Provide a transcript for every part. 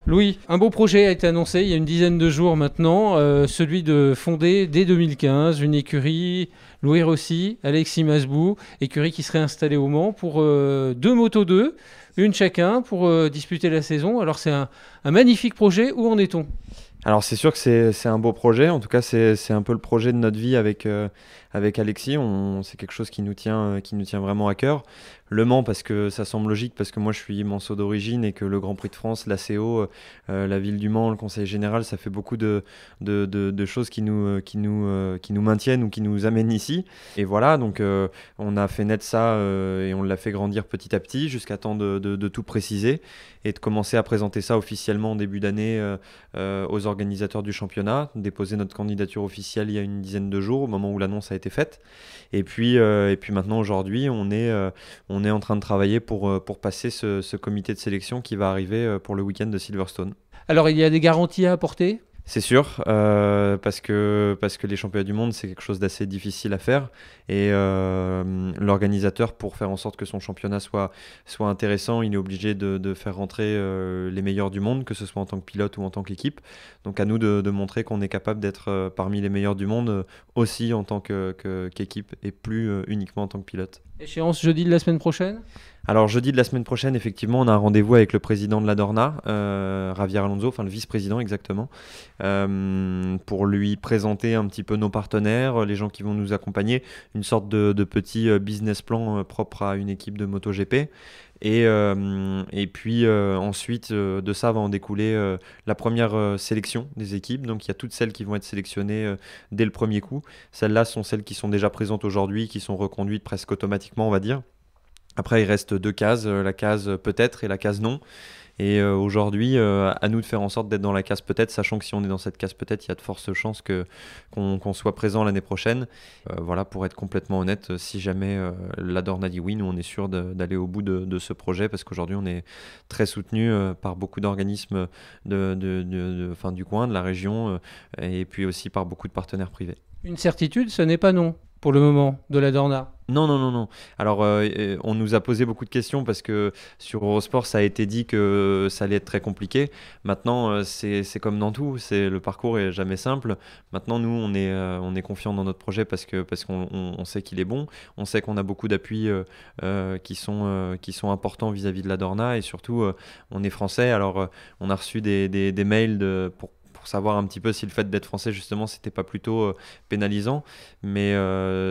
Louis, un beau projet a été annoncé il y a une dizaine de jours maintenant, celui de fonder dès 2015 une écurie, Louis Rossi, Alexis Masbou, écurie qui serait installée au Mans pour deux motos 2, une chacun pour disputer la saison. Alors c'est un magnifique projet, où en est-on? Alors c'est sûr que c'est un beau projet, en tout cas c'est un peu le projet de notre vie avec Alexis. C'est quelque chose qui nous tient vraiment à cœur. Le Mans parce que ça semble logique, parce que moi je suis manceau d'origine et que le Grand Prix de France, l'ACO, la ville du Mans, le Conseil Général, ça fait beaucoup de choses qui nous maintiennent ou qui nous amènent ici. Et voilà, donc on a fait naître ça et on l'a fait grandir petit à petit jusqu'à temps de tout préciser et de commencer à présenter ça officiellement en début d'année aux organisateurs du championnat, déposer notre candidature officielle il y a une dizaine de jours au moment où l'annonce a été faite. Et puis maintenant aujourd'hui, on est en train de travailler pour passer ce comité de sélection qui va arriver pour le week-end de Silverstone. Alors il y a des garanties à apporter? C'est sûr, parce que les championnats du monde, c'est quelque chose d'assez difficile à faire. Et l'organisateur, pour faire en sorte que son championnat soit intéressant, il est obligé de faire rentrer les meilleurs du monde, que ce soit en tant que pilote ou en tant qu'équipe. Donc à nous de montrer qu'on est capable d'être parmi les meilleurs du monde aussi en tant qu'équipe et plus uniquement en tant que pilote. Échéance jeudi de la semaine prochaine? Alors jeudi de la semaine prochaine, effectivement, on a un rendez-vous avec le président de la Dorna, Javier Alonso, enfin le vice-président exactement, pour lui présenter un petit peu nos partenaires, les gens qui vont nous accompagner, une sorte de petit business plan propre à une équipe de MotoGP. Et puis ensuite de ça va en découler la première sélection des équipes. Donc il y a toutes celles qui vont être sélectionnées dès le premier coup. Celles-là sont celles qui sont déjà présentes aujourd'hui, qui sont reconduites presque automatiquement, on va dire. Après, il reste deux cases, la case peut-être et la case non. Et aujourd'hui, à nous de faire en sorte d'être dans la case peut-être, sachant que si on est dans cette case peut-être, il y a de fortes chances qu'on soit présent l'année prochaine. Voilà, pour être complètement honnête, si jamais la Dorna dit oui, nous on est sûr d'aller au bout de ce projet, parce qu'aujourd'hui on est très soutenu par beaucoup d'organismes enfin, du coin, de la région, et puis aussi par beaucoup de partenaires privés. Une certitude, ce n'est pas non, pour le moment, de la Dorna. Non, non, non, non. Alors, on nous a posé beaucoup de questions parce que sur Eurosport, ça a été dit que ça allait être très compliqué. Maintenant, c'est comme dans tout, le parcours est jamais simple. Maintenant, nous, on est confiant dans notre projet parce qu'on sait qu'il est bon. On sait qu'on a beaucoup d'appuis qui sont importants vis-à-vis de la Dorna et surtout, on est français. Alors, on a reçu des mails pour savoir un petit peu si le fait d'être français, justement, c'était pas plutôt pénalisant. Mais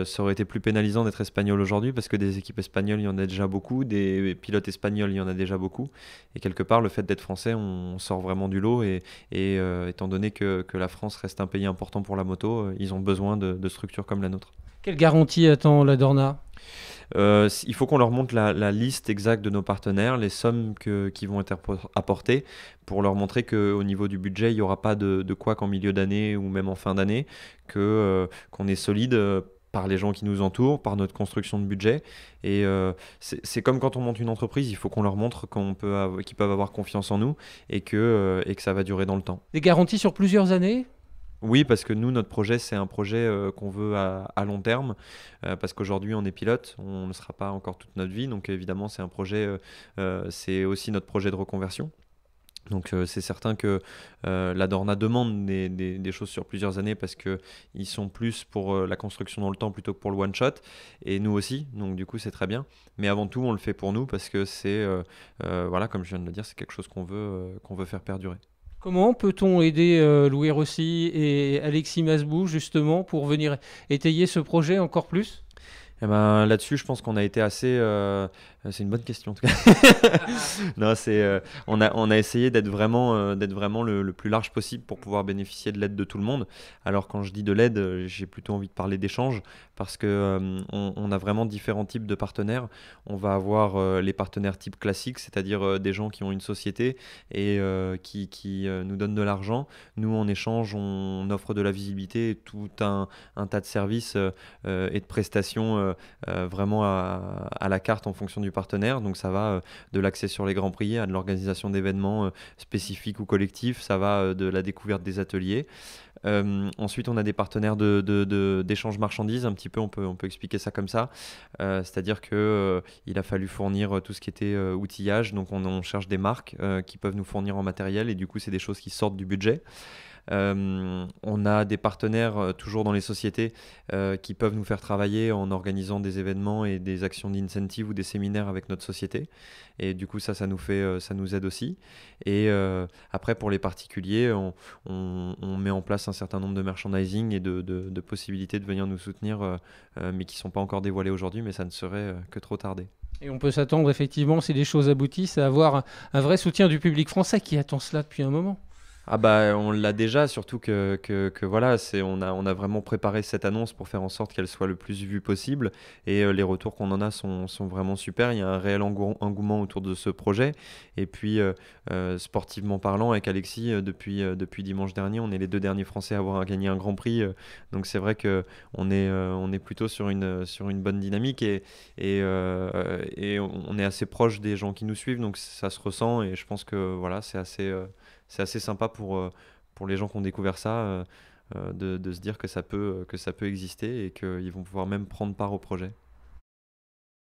ça aurait été plus pénalisant d'être espagnol aujourd'hui parce que des équipes espagnoles, il y en a déjà beaucoup, des pilotes espagnols, il y en a déjà beaucoup. Et quelque part, le fait d'être français, on sort vraiment du lot. Et étant donné que la France reste un pays important pour la moto, ils ont besoin de structures comme la nôtre. Quelle garantie attend la Dorna? Il faut qu'on leur montre la liste exacte de nos partenaires, les sommes qui vont être apportées, pour leur montrer qu'au niveau du budget, il n'y aura pas de couac en milieu d'année ou même en fin d'année, qu'on est solide par les gens qui nous entourent, par notre construction de budget. Et c'est comme quand on monte une entreprise, il faut qu'on leur montre qu'ils peuvent avoir confiance en nous et que ça va durer dans le temps. Des garanties sur plusieurs années? Oui, parce que nous, notre projet, c'est un projet qu'on veut à long terme, parce qu'aujourd'hui, on est pilote, on ne le sera pas encore toute notre vie, donc évidemment, c'est un projet, c'est aussi notre projet de reconversion. Donc c'est certain que la Dorna demande des choses sur plusieurs années parce qu'ils sont plus pour la construction dans le temps plutôt que pour le one-shot, et nous aussi, donc du coup c'est très bien. Mais avant tout, on le fait pour nous parce que voilà, comme je viens de le dire, c'est quelque chose qu'on veut faire perdurer. Comment peut-on aider Louis Rossi et Alexis Masbou justement pour venir étayer ce projet encore plus? Eh ben, là-dessus, je pense qu'on a été assez. C'est une bonne question en tout cas. Non, on a essayé d'être vraiment le plus large possible pour pouvoir bénéficier de l'aide de tout le monde. Alors quand je dis de l'aide, j'ai plutôt envie de parler d'échange parce que on a vraiment différents types de partenaires. On va avoir les partenaires type classique, c'est-à-dire des gens qui ont une société et qui nous donnent de l'argent. Nous, en échange, on offre de la visibilité et tout un tas de services et de prestations vraiment à la carte en fonction du partenaire. Donc ça va de l'accès sur les grands prix à de l'organisation d'événements spécifiques ou collectifs, ça va de la découverte des ateliers. Ensuite, on a des partenaires d'échange marchandises, un petit peu, on peut expliquer ça comme ça. C'est-à-dire que il a fallu fournir tout ce qui était outillage, donc on cherche des marques qui peuvent nous fournir en matériel, et du coup, c'est des choses qui sortent du budget. On a des partenaires toujours dans les sociétés qui peuvent nous faire travailler en organisant des événements et des actions d'incentive ou des séminaires avec notre société. Et du coup, ça nous aide aussi. Et après, pour les particuliers, on met en place un certain nombre de merchandising et de possibilités de venir nous soutenir, mais qui ne sont pas encore dévoilées aujourd'hui, mais ça ne serait que trop tardé. Et on peut s'attendre effectivement, si les choses aboutissent, à avoir un vrai soutien du public français qui attend cela depuis un moment. Ah bah on l'a déjà, surtout que voilà, on a vraiment préparé cette annonce pour faire en sorte qu'elle soit le plus vue possible, et les retours qu'on en a sont vraiment super. Il y a un réel engouement autour de ce projet, et puis sportivement parlant, avec Alexis, depuis dimanche dernier, on est les deux derniers Français à avoir gagné un Grand Prix, donc c'est vrai que on est plutôt sur une bonne dynamique, et on est assez proche des gens qui nous suivent, donc ça se ressent, et je pense que voilà, c'est assez sympa pour les gens qui ont découvert ça, de se dire que ça peut exister et qu'ils vont pouvoir même prendre part au projet.